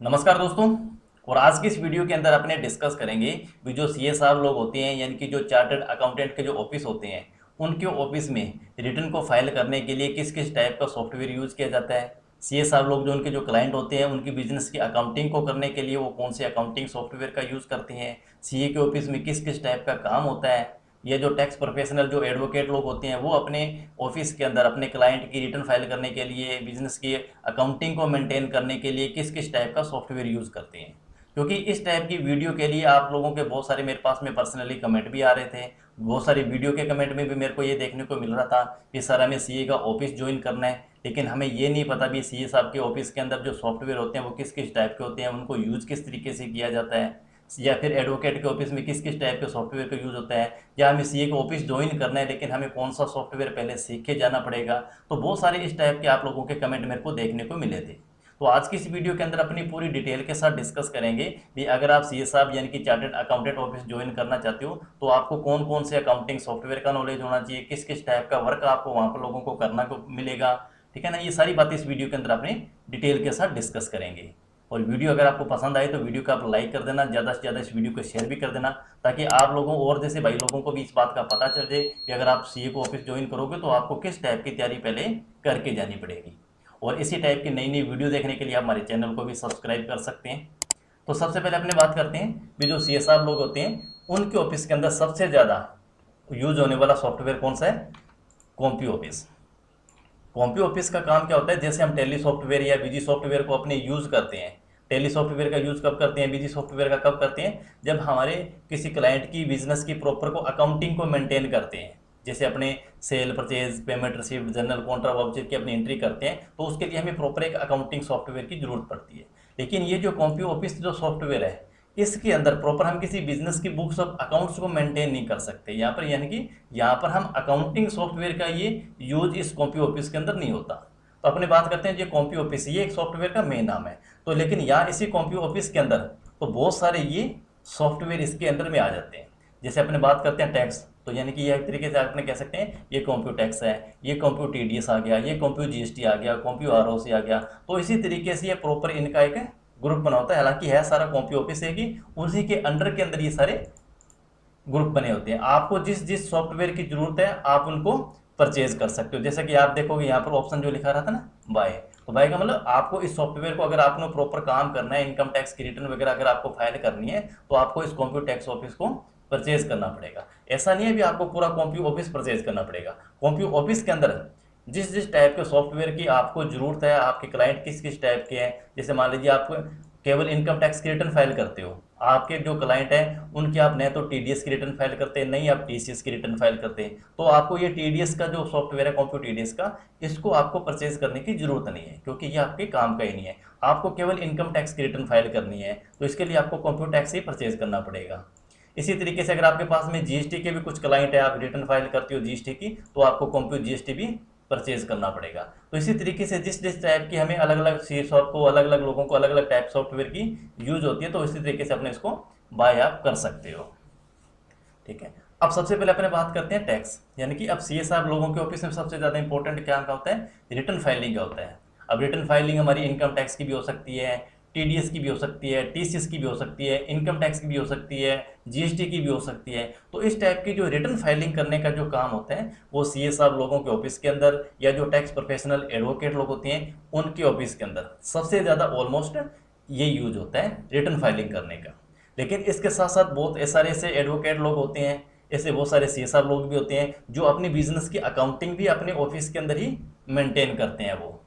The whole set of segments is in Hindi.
नमस्कार दोस्तों। और आज की इस वीडियो के अंदर अपने डिस्कस करेंगे भी जो सीए साहब लोग होते हैं, यानी कि जो चार्टर्ड अकाउंटेंट के जो ऑफिस होते हैं, उनके ऑफिस में रिटर्न को फाइल करने के लिए किस किस टाइप का सॉफ्टवेयर यूज़ किया जाता है। सीए साहब लोग जो उनके जो क्लाइंट होते हैं, उनकी बिजनेस की अकाउंटिंग को करने के लिए वो कौन से अकाउंटिंग सॉफ्टवेयर का यूज़ करते हैं। सीए के ऑफिस में किस किस टाइप का काम होता है। ये जो टैक्स प्रोफेशनल जो एडवोकेट लोग होते हैं, वो अपने ऑफिस के अंदर अपने क्लाइंट की रिटर्न फाइल करने के लिए, बिजनेस की अकाउंटिंग को मेंटेन करने के लिए किस किस टाइप का सॉफ्टवेयर यूज़ करते हैं। क्योंकि इस टाइप की वीडियो के लिए आप लोगों के बहुत सारे मेरे पास में पर्सनली कमेंट भी आ रहे थे। बहुत सारी वीडियो के कमेंट में भी मेरे को ये देखने को मिल रहा था कि सर हमें सीए का ऑफिस ज्वाइन करना है, लेकिन हमें ये नहीं पता भी सीए साहब के ऑफिस के अंदर जो सॉफ्टवेयर होते हैं वो किस किस टाइप के होते हैं, उनको यूज़ किस तरीके से किया जाता है, या फिर एडवोकेट के ऑफिस में किस किस टाइप के सॉफ्टवेयर का यूज़ होता है, या हमें सीए का ऑफिस ज्वाइन करना है लेकिन हमें कौन सा सॉफ्टवेयर पहले सीख के जाना पड़ेगा। तो बहुत सारे इस टाइप के आप लोगों के कमेंट मेरे को देखने को मिले थे। तो आज की इस वीडियो के अंदर अपनी पूरी डिटेल के साथ डिस्कस करेंगे भी अगर आप सीए साहब यानी कि चार्टर्ड अकाउंटेंट ऑफिस ज्वाइन करना चाहते हो तो आपको कौन कौन से अकाउंटिंग सॉफ्टवेयर का नॉलेज होना चाहिए, किस किस टाइप का वर्क आपको वहाँ पर लोगों को करना को मिलेगा। ठीक है ना, ये सारी बातें इस वीडियो के अंदर अपनी डिटेल के साथ डिस्कस करेंगे। और वीडियो अगर आपको पसंद आए तो वीडियो को आप लाइक कर देना, ज़्यादा से ज़्यादा इस वीडियो को शेयर भी कर देना, ताकि आप लोगों और जैसे भाई लोगों को भी इस बात का पता चल जाए कि अगर आप सीए को ऑफिस ज्वाइन करोगे तो आपको किस टाइप की तैयारी पहले करके जानी पड़ेगी। और इसी टाइप की नई नई वीडियो देखने के लिए आप हमारे चैनल को भी सब्सक्राइब कर सकते हैं। तो सबसे पहले अपने बात करते हैं भी जो सी एस आर लोग होते हैं उनके ऑफिस के अंदर सबसे ज़्यादा यूज होने वाला सॉफ्टवेयर कौन सा है। कॉम्पी ऑफिस। कॉम्पी ऑफिस का काम क्या होता है, जैसे हम टेली सॉफ्टवेयर या बीजी सॉफ्टवेयर को अपने यूज़ करते हैं। टेली सॉफ्टवेयर का यूज़ कब करते हैं, बीजी सॉफ्टवेयर का कब करते हैं, जब हमारे किसी क्लाइंट की बिजनेस की प्रॉपर को अकाउंटिंग को मेंटेन करते हैं। जैसे अपने cell purchase payment received journal Contra voucher की अपनी एंट्री करते हैं, तो उसके लिए हमें प्रॉपर एक अकाउंटिंग सॉफ्टवेयर की जरूरत पड़ती है। लेकिन ये जो कॉम्पी ऑफिस जो सॉफ्टवेयर है, इसके अंदर प्रॉपर हम किसी बिजनेस की बुक्स ऑफ अकाउंट्स को मेंटेन नहीं कर सकते यहाँ पर, यानी कि यहाँ पर हम अकाउंटिंग सॉफ्टवेयर का ये यूज इस कॉम्पी ऑफिस के अंदर नहीं होता। तो अपने बात करते हैं, ये कॉम्पी ऑफिस ये एक सॉफ्टवेयर का मेन नाम है। तो लेकिन यहाँ इसी कॉम्पी ऑफिस के अंदर तो बहुत सारे ये सॉफ्टवेयर इसके अंदर में आ जाते हैं। जैसे अपने बात करते हैं टैक्स, तो यानी कि यह एक तरीके से अपने कह सकते हैं ये कॉम्प्यू टैक्स है, ये कॉम्प्यू टीडीएस आ गया, ये कॉम्प्यू जीएसटी आ गया, कॉम्प्यू आरओसी आ गया। तो इसी तरीके से ये प्रॉपर इनका एक ग्रुप बना होता है। हालांकि है सारा कॉम्पी ऑफिस है कि उसी के अंडर के अंदर ये सारे ग्रुप बने होते हैं। आपको जिस जिस सॉफ्टवेयर की जरूरत है आप उनको परचेज कर सकते हो। जैसा कि आप देखोगे यहाँ पर ऑप्शन जो लिखा रहता है ना, बाय, तो बाय का मतलब आपको इस सॉफ्टवेयर को अगर आपने प्रॉपर काम करना है, इनकम टैक्स की रिटर्न वगैरह अगर आपको फाइल करनी है, तो आपको इस कॉम्प्यू टैक्स ऑफिस को परचेज करना पड़ेगा। ऐसा नहीं है भी आपको पूरा कॉम्प्यू ऑफिस परचेज करना पड़ेगा। कॉम्प्यू ऑफिस के अंदर जिस जिस टाइप के सॉफ्टवेयर की आपको जरूरत है, आपके क्लाइंट किस किस टाइप के हैं, जैसे मान लीजिए आप केवल इनकम टैक्स की रिटर्न फाइल करते हो, आपके जो क्लाइंट हैं उनकी आप नहीं तो टीडीएस की रिटर्न फाइल करते हैं, नहीं आप टीसीएस की रिटर्न फाइल करते हैं, तो आपको ये टीडीएस का जो सॉफ्टवेयर है कॉम्प्यू टीडीएस का, इसको आपको परचेज करने की जरूरत नहीं है, क्योंकि ये आपके काम का ही नहीं है। आपको केवल इनकम टैक्स की रिटर्न फाइल करनी है, तो इसके लिए आपको कॉम्प्यू टैक्स ही परचेज करना पड़ेगा। इसी तरीके से अगर आपके पास में जीएसटी के भी कुछ क्लाइंट है, आप रिटर्न फाइल करते हो जीएसटी की, तो आपको कॉम्प्यू जीएसटी भी परचेज करना पड़ेगा। तो इसी तरीके से जिस जिस टाइप की हमें अलग अलग सी शॉप को, अलग अलग लोगों को अलग अलग टाइप सॉफ्टवेयर की यूज होती है, तो इसी तरीके से अपने इसको बाय आप कर सकते हो। ठीक है, अब सबसे पहले अपने बात करते हैं टैक्स, यानी कि अब सीए साहब लोगों के ऑफिस में सबसे ज़्यादा इंपॉर्टेंट क्या होता है, रिटर्न फाइलिंग का होता है। अब रिटर्न फाइलिंग हमारी इनकम टैक्स की भी हो सकती है, टीडीएस की भी हो सकती है, टीसीएस की भी हो सकती है, इनकम टैक्स की भी हो सकती है, जीएसटी की भी हो सकती है। तो इस टाइप की जो रिटर्न फाइलिंग करने का जो काम होता है वो सीए साहब लोगों के ऑफिस के अंदर, या जो टैक्स प्रोफेशनल एडवोकेट लोग होते हैं उनके ऑफिस के अंदर सबसे ज़्यादा ऑलमोस्ट ये यूज होता है रिटर्न फाइलिंग करने का। लेकिन इसके साथ साथ बहुत सारे ऐसे एडवोकेट लोग होते हैं, ऐसे बहुत सारे सीए साहब लोग भी होते हैं जो अपनी बिजनेस की अकाउंटिंग भी अपने ऑफिस के अंदर ही मेंटेन करते हैं। वो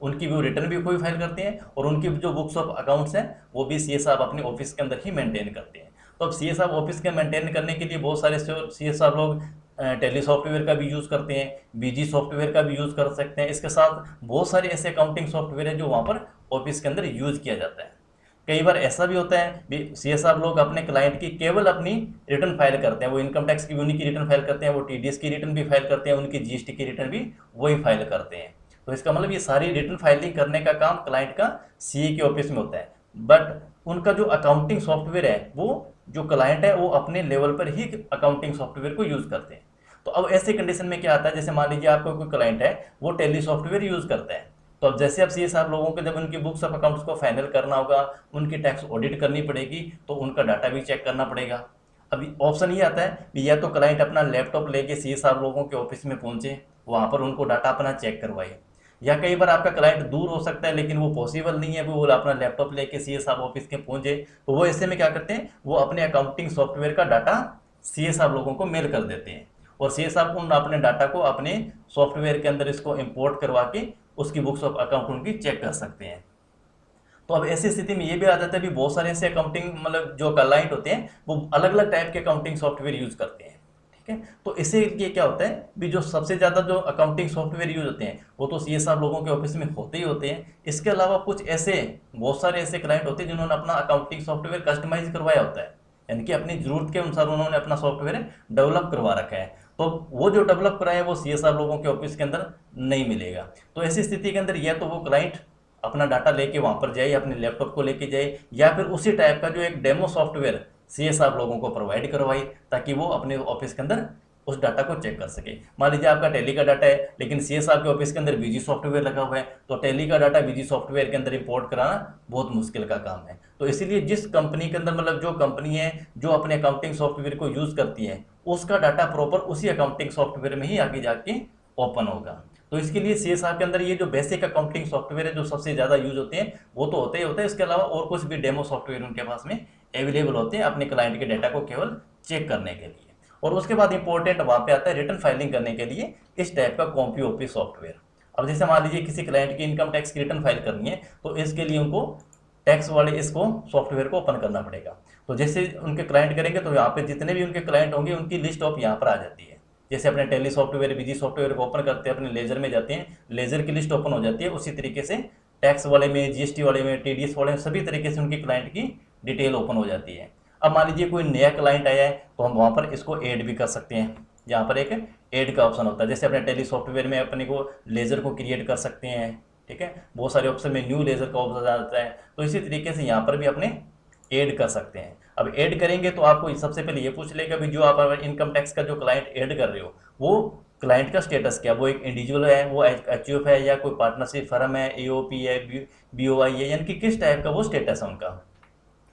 उनकी भी रिटर्न भी कोई फाइल करते हैं, और उनकी जो बुक्स ऑफ अकाउंट्स हैं वो भी सीए साहब अपने ऑफिस के अंदर ही मेंटेन करते हैं। तो अब सीए साहब ऑफिस के मेंटेन करने के लिए बहुत सारे सीए साहब लोग टेली सॉफ्टवेयर का भी यूज़ करते हैं, बीजी सॉफ्टवेयर का भी यूज़ कर सकते हैं। इसके साथ बहुत सारे ऐसे अकाउंटिंग सॉफ्टवेयर है जो वहाँ पर ऑफिस के अंदर यूज़ किया जाता है। कई बार ऐसा भी होता है सीए साहब लोग अपने क्लाइंट की केवल अपनी रिटर्न फाइल करते हैं, वो इनकम टैक्स की उन्हीं की रिटर्न फाइल करते हैं, वो टीडीएस की रिटर्न भी फाइल करते हैं, उनकी जीएसटी की रिटर्न भी वही फाइल करते हैं। तो इसका मतलब ये सारी रिटर्न फाइलिंग करने का काम क्लाइंट का सीए के ऑफिस में होता है, बट उनका जो अकाउंटिंग सॉफ्टवेयर है वो जो क्लाइंट है वो अपने लेवल पर ही अकाउंटिंग सॉफ्टवेयर को यूज़ करते हैं। तो अब ऐसे कंडीशन में क्या आता है, जैसे मान लीजिए आपको कोई क्लाइंट है वो टेली सॉफ्टवेयर यूज़ करता है, तो अब जैसे अब सीए साहब लोगों को जब उनकी बुक्स ऑफ अकाउंट्स को फाइनल करना होगा, उनकी टैक्स ऑडिट करनी पड़ेगी, तो उनका डाटा भी चेक करना पड़ेगा। अभी ऑप्शन ये आता है कि या तो क्लाइंट अपना लैपटॉप लेके सीए साहब लोगों के ऑफिस में पहुंचे, वहाँ पर उनको डाटा अपना चेक करवाए, या कई बार आपका क्लाइंट दूर हो सकता है लेकिन वो पॉसिबल नहीं है वो अपना लैपटॉप लेके सीए साहब ऑफिस के पहुंचे, तो वो ऐसे में क्या करते हैं, वो अपने अकाउंटिंग सॉफ्टवेयर का डाटा सीए साहब लोगों को मेल कर देते हैं, और सीए साहब उन अपने डाटा को अपने सॉफ्टवेयर के अंदर इसको इंपोर्ट करवा के उसकी बुक्स ऑफ अकाउंट उनकी चेक कर सकते हैं। तो अब ऐसी स्थिति में ये भी आ जाता है भी बहुत सारे ऐसे अकाउंटिंग मतलब जो क्लाइंट होते हैं वो अलग अलग टाइप के अकाउंटिंग सॉफ्टवेयर यूज करते हैं, ठीक है। तो इससे ये क्या होता है भी जो सबसे ज़्यादा जो अकाउंटिंग सॉफ्टवेयर यूज होते हैं वो तो सीए साहब लोगों के ऑफिस में होते ही होते हैं। इसके अलावा कुछ ऐसे बहुत सारे ऐसे क्लाइंट होते हैं जिन्होंने अपना अकाउंटिंग सॉफ्टवेयर कस्टमाइज करवाया होता है, यानी कि अपनी जरूरत के अनुसार उन्होंने अपना सॉफ्टवेयर डेवलप करवा रखा है, तो वो जो डेवलप कराया है वो सीए साहब लोगों के ऑफिस के अंदर नहीं मिलेगा। तो ऐसी स्थिति के अंदर या तो वो क्लाइंट अपना डाटा लेके वहाँ पर जाए, अपने लैपटॉप को लेके जाए, या फिर उसी टाइप का जो एक डेमो सॉफ्टवेयर सीए साहब लोगों को प्रोवाइड करवाए ताकि वो अपने ऑफिस के अंदर उस डाटा को चेक कर सके। मान लीजिए आपका टैली का डाटा है लेकिन सीए साहब के ऑफिस के अंदर बीजी सॉफ्टवेयर लगा हुआ है, तो टैली का डाटा बीजी सॉफ्टवेयर के अंदर इंपोर्ट कराना बहुत मुश्किल का काम है। तो इसीलिए जिस कंपनी के अंदर मतलब जो कंपनी है जो अपने अकाउंटिंग सॉफ्टवेयर को यूज करती है उसका डाटा प्रॉपर उसी अकाउंटिंग सॉफ्टवेयर में ही आगे जाके ओपन होगा। तो इसके लिए सीए साहब के अंदर ये जो बेसिक अकाउंटिंग सॉफ्टवेयर है जो सबसे ज़्यादा यूज होते हैं वो तो होते ही होते हैं, इसके अलावा और कुछ भी डेमो सॉफ्टवेयर उनके पास में अवेलेबल होते हैं अपने क्लाइंट के डाटा को केवल चेक करने के लिए। और उसके बाद इंपॉर्टेंट वहाँ पे आता है रिटर्न फाइलिंग करने के लिए इस टाइप का कॉम्प्यूओपी सॉफ्टवेयर। अब जैसे मान लीजिए किसी क्लाइंट की इनकम टैक्स की रिटर्न फाइल करनी है तो इसके लिए उनको टैक्स वाले इसको सॉफ्टवेयर को ओपन करना पड़ेगा। तो जैसे उनके क्लाइंट करेंगे तो यहाँ पे जितने भी उनके क्लाइंट होंगे उनकी लिस्ट ऑफ यहाँ पर आ जाती है। जैसे अपने टैली सॉफ्टवेयर बीजी सॉफ्टवेयर को ओपन करते हैं, अपने लेजर में जाते हैं, लेजर की लिस्ट ओपन हो जाती है, उसी तरीके से टैक्स वाले में, जीएसटी वाले में, टीडीएस वाले में, सभी तरीके से उनकी क्लाइंट की डिटेल ओपन हो जाती है। अब मान लीजिए कोई नया क्लाइंट आया है तो हम वहाँ पर इसको ऐड भी कर सकते हैं, जहाँ पर एक ऐड का ऑप्शन होता है। जैसे अपने टैली सॉफ्टवेयर में अपने को लेजर को क्रिएट कर सकते हैं, ठीक है, बहुत सारे ऑप्शन में न्यू लेजर का ऑप्शन आता है, तो इसी तरीके से यहाँ पर भी अपने ऐड कर सकते हैं। अब ऐड करेंगे तो आपको सबसे पहले ये पूछ लेगा भी जो आप इनकम टैक्स का जो क्लाइंट ऐड कर रहे हो वो क्लाइंट का स्टेटस क्या, वो एक इंडिविजुअल है, वो एचयूएफ है, या कोई पार्टनरशिप फर्म है, एओपी है, बीओआई है, यानी कि किस टाइप का वो स्टेटस है उनका।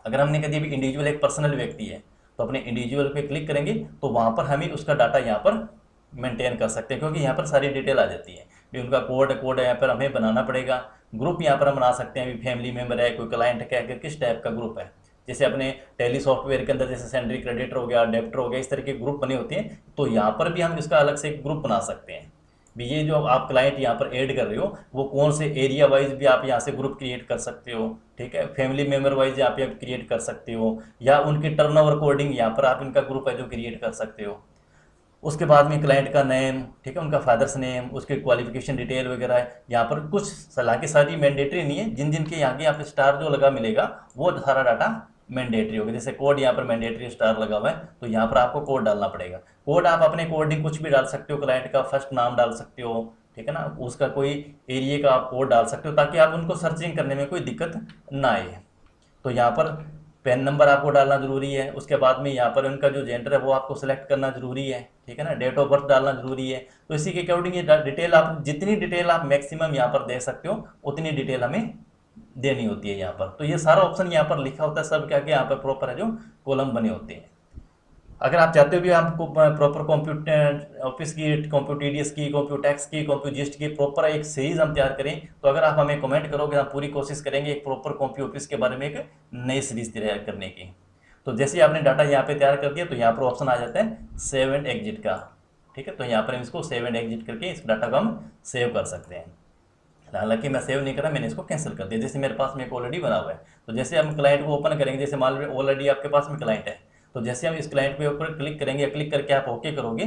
अगर हमने कह दिया भी इंडिविजुअल एक पर्सनल व्यक्ति है तो अपने इंडिविजुअल पे क्लिक करेंगे तो वहाँ पर हम ही उसका डाटा यहाँ पर मेंटेन कर सकते हैं, क्योंकि यहाँ पर सारी डिटेल आ जाती है भी उनका कोड यहाँ पर हमें बनाना पड़ेगा। ग्रुप यहाँ पर हम बना सकते हैं, भी फैमिली मेम्बर है, कोई क्लाइंट का है, किस टाइप का ग्रुप है। जैसे अपने टैली सॉफ्टवेयर के अंदर जैसे सैलरी क्रेडिटर हो गया, डेब्टर हो गया, इस तरह के ग्रुप बने होते हैं, तो यहाँ पर भी हम इसका अलग से एक ग्रुप बना सकते हैं भी ये जो आप क्लाइंट यहाँ पर ऐड कर रहे हो वो कौन से एरिया वाइज भी आप यहाँ से ग्रुप क्रिएट कर सकते हो, ठीक है, फैमिली मेम्बर वाइज यहाँ पे आप क्रिएट कर सकते हो, या उनके टर्नओवर अकॉर्डिंग यहाँ पर आप इनका ग्रुप है जो क्रिएट कर सकते हो। उसके बाद में क्लाइंट का नेम, ठीक है, उनका फादर्स नेम, उसके क्वालिफिकेशन डिटेल वगैरह है। यहाँ पर कुछ सलाह की सारी मैंडेटरी नहीं है, जिन जिन के यहाँ के यहाँ पे स्टार जो लगा मिलेगा वो सारा डाटा मैंडेटरी होगा। जैसे कोड यहाँ पर मैंडेटरी स्टार लगा हुआ है तो यहाँ पर आपको कोड डालना पड़ेगा। कोड आप अपने अकॉर्डिंग कुछ भी डाल सकते हो, क्लाइंट का फर्स्ट नाम डाल सकते हो, ठीक है ना, उसका कोई एरिया का आप कोड डाल सकते हो ताकि आप उनको सर्चिंग करने में कोई दिक्कत ना आए। तो यहाँ पर पैन नंबर आपको डालना जरूरी है। उसके बाद में यहाँ पर उनका जो जेंडर है वो आपको सिलेक्ट करना जरूरी है, ठीक है ना, डेट ऑफ बर्थ डालना जरूरी है। तो इसी के अकॉर्डिंग ये डिटेल आप जितनी डिटेल आप मैक्सिमम यहाँ पर दे सकते हो उतनी डिटेल हमें देनी होती है यहाँ पर। तो ये सारा ऑप्शन यहाँ पर लिखा होता है, सब क्या क्या यहाँ पर प्रॉपर है जो कॉलम बने होते हैं। अगर आप चाहते हो भी आपको प्रॉपर कंप्यूटर ऑफिस की, कंप्यूटर टीडीएस की, कंप्यूटर टैक्स की, कंप्यूटर जीएसटी की प्रॉपर एक सीरीज हम तैयार करें तो अगर आप हमें कमेंट करोगे हम पूरी कोशिश करेंगे एक प्रॉपर कंप्यूटर ऑफिस के बारे में एक नई सीरीज तैयार करने की। तो जैसे ही आपने डाटा यहाँ पे तैयार कर दिया तो यहाँ पर ऑप्शन आ जाता है सेव एंड एग्जिट का, ठीक है। तो यहाँ पर हम इसको सेव एंड एग्जिट करके इस डाटा को हम सेव कर सकते हैं। हालांकि मैं सेव नहीं करा, मैंने इसको कैंसिल कर दिया। जैसे मेरे पास में एक ऑलरेडी बना हुआ है तो जैसे हम क्लाइंट को ओपन करेंगे, जैसे मान लो ऑलरेडी आपके पास में क्लाइंट है तो जैसे हम इस क्लाइंट के ऊपर क्लिक करेंगे, क्लिक करके आप ओके करोगे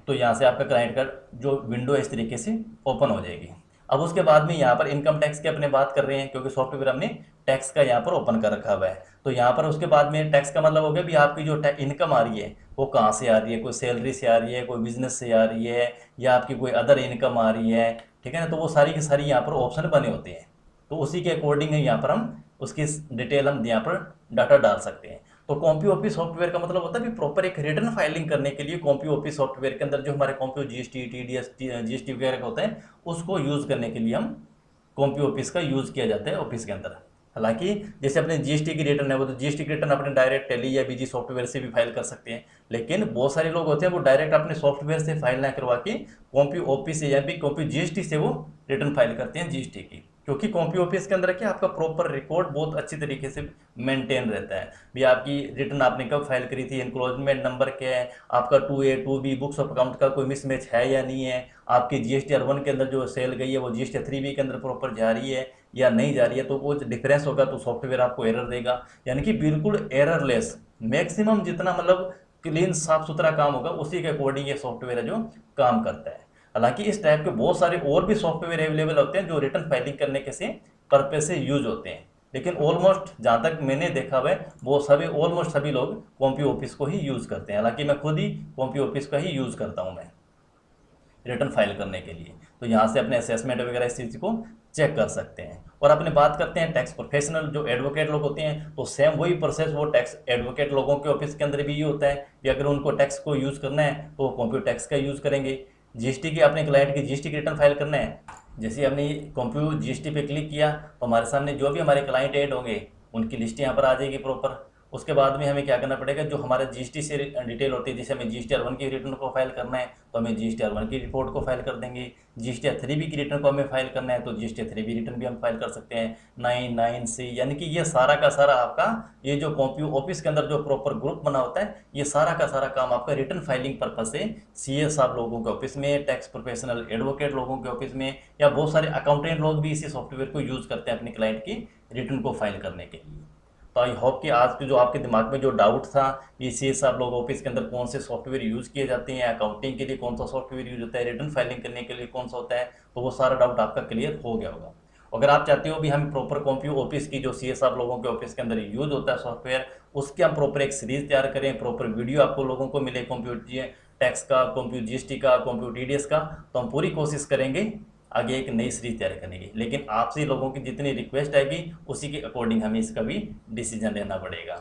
तो यहाँ से आपका क्लाइंट का जो विंडो है इस तरीके से ओपन हो जाएगी। अब उसके बाद में यहाँ पर इनकम टैक्स की अपने बात कर रहे हैं क्योंकि सॉफ्टवेयर हमने टैक्स का यहाँ पर ओपन कर रखा हुआ है। तो यहाँ पर उसके बाद में टैक्स का मतलब हो गया भी आपकी जो इनकम आ रही है वो कहाँ से आ रही है, कोई सैलरी से आ रही है, कोई बिजनेस से आ रही है, या आपकी कोई अदर इनकम आ रही है, ठीक है ना। तो वो सारी की सारी यहाँ पर ऑप्शन बने होते हैं, तो उसी के अकॉर्डिंग यहाँ पर हम उसकी डिटेल हम यहाँ पर डाटा डाल सकते हैं। तो कॉम्प्यूओपी सॉफ्टवेयर का मतलब होता है कि प्रॉपर एक रिटर्न फाइलिंग करने के लिए कॉम्प्यूओपी सॉफ्टवेयर के अंदर जो हमारे कॉम्प्यू जीएसटी, टीडीएस, जीएसटी वगैरह होते हैं उसको यूज़ करने के लिए हम कॉम्पी ऑफिस का यूज़ किया जाता है ऑफिस के अंदर। हालांकि जैसे अपने जीएसटी की रिटर्न है, वो तो जीएसटी की रिटर्न अपने डायरेक्ट टैली या बीजी सॉफ्टवेयर से भी फाइल कर सकते हैं, लेकिन बहुत सारे लोग होते हैं वो डायरेक्ट अपने सॉफ्टवेयर से फाइल ना करवा के कॉम्पी ऑफिस से या फिर कॉम्पी जीएसटी से वो रिटर्न फाइल करते हैं जीएसटी की। क्योंकि कॉम्पी ऑफिस के अंदर क्या आपका प्रॉपर रिकॉर्ड बहुत अच्छी तरीके से मेंटेन रहता है। भी आपकी रिटर्न आपने कब फाइल करी थी, एनक्लोजमेंट नंबर क्या है, आपका 2A 2B books of account का कोई मिसमैच है या नहीं है, आपकी GSTR 1 के अंदर जो सेल गई है वो GSTR 3B के अंदर प्रॉपर जा रही है या नहीं जा रही है, तो वो डिफरेंस होगा तो सॉफ्टवेयर आपको एरर देगा। यानी कि बिल्कुल एररलेस, मैक्सिमम जितना मतलब क्लीन साफ सुथरा काम होगा उसी के अकॉर्डिंग ये सॉफ्टवेयर है जो काम करता है। हालांकि इस टाइप के बहुत सारे और भी सॉफ्टवेयर अवेलेबल होते हैं जो रिटर्न फाइलिंग करने के से पर्पज से यूज होते हैं, लेकिन ऑलमोस्ट जहाँ तक मैंने देखा हुआ है वो सभी ऑलमोस्ट सभी लोग कॉम्पी ऑफिस को ही यूज़ करते हैं। हालांकि मैं खुद ही कॉम्पी ऑफिस का ही यूज़ करता हूँ मैं रिटर्न फाइल करने के लिए। तो यहाँ से अपने असेसमेंट वगैरह इस चीज़ को चेक कर सकते हैं। और अपने बात करते हैं टैक्स प्रोफेशनल जो एडवोकेट लोग होते हैं, तो सेम वही प्रोसेस वो टैक्स एडवोकेट लोगों के ऑफिस के अंदर भी ये होता है कि अगर उनको टैक्स को यूज़ करना है तो वो कंप्यूटर टैक्स का यूज़ करेंगे। जीएसटी की अपने क्लाइंट की जीएसटी की रिटर्न फाइल करना है, जैसे हमने कंप्यूटर जीएसटी पे क्लिक किया तो हमारे सामने जो भी हमारे क्लाइंट ऐड होंगे उनकी लिस्ट यहाँ पर आ जाएगी प्रॉपर। उसके बाद में हमें क्या करना पड़ेगा, जो हमारा जीएसटी से डिटेल होती है, जैसे हमें GSTR 1 की रिटर्न को फाइल करना है तो हमें GSTR 1 की रिपोर्ट को फाइल कर देंगे। GSTR 3B की रिटर्न को हमें फाइल करना है तो GSTR 3B रिटर्न भी हम फाइल कर सकते हैं 9(9)C। यानी कि ये सारा का सारा आपका ये जो कॉम्पी ऑफिस के अंदर जो प्रॉपर ग्रुप बना होता है, ये सारा का सारा काम आपका रिटर्न फाइलिंग पर्पज से CA साहब लोगों के ऑफिस में, टैक्स प्रोफेशनल एडवोकेट लोगों के ऑफिस में, या बहुत सारे अकाउंटेंट लोग भी इसी सॉफ्टवेयर को यूज़ करते हैं अपने क्लाइंट की रिटर्न को फाइल करने के लिए। तो आई होप कि आज के जो आपके दिमाग में जो डाउट था ये CA साहब लोग ऑफिस के अंदर कौन से सॉफ्टवेयर यूज़ किए जाते हैं, अकाउंटिंग के लिए कौन सा सॉफ्टवेयर यूज होता है, रिटर्न फाइलिंग करने के लिए कौन सा होता है, तो वो सारा डाउट आपका क्लियर हो गया होगा। अगर आप चाहते हो भी हम प्रॉपर कॉम्पी ऑफिस की जो CA साहब लोगों के ऑफिस के अंदर यूज होता है सॉफ्टवेयर, उसके हम प्रॉपर एक सीरीज तैयार करें, प्रॉपर वीडियो आपको लोगों को मिले कंप्यूटर टैक्स का, कंप्यूटर GST का, कंप्यूटर TDS का, तो हम पूरी कोशिश करेंगे आगे एक नई सीरीज तैयार करने की। लेकिन आपसे लोगों की जितनी रिक्वेस्ट आएगी उसी के अकॉर्डिंग हमें इसका भी डिसीजन लेना पड़ेगा।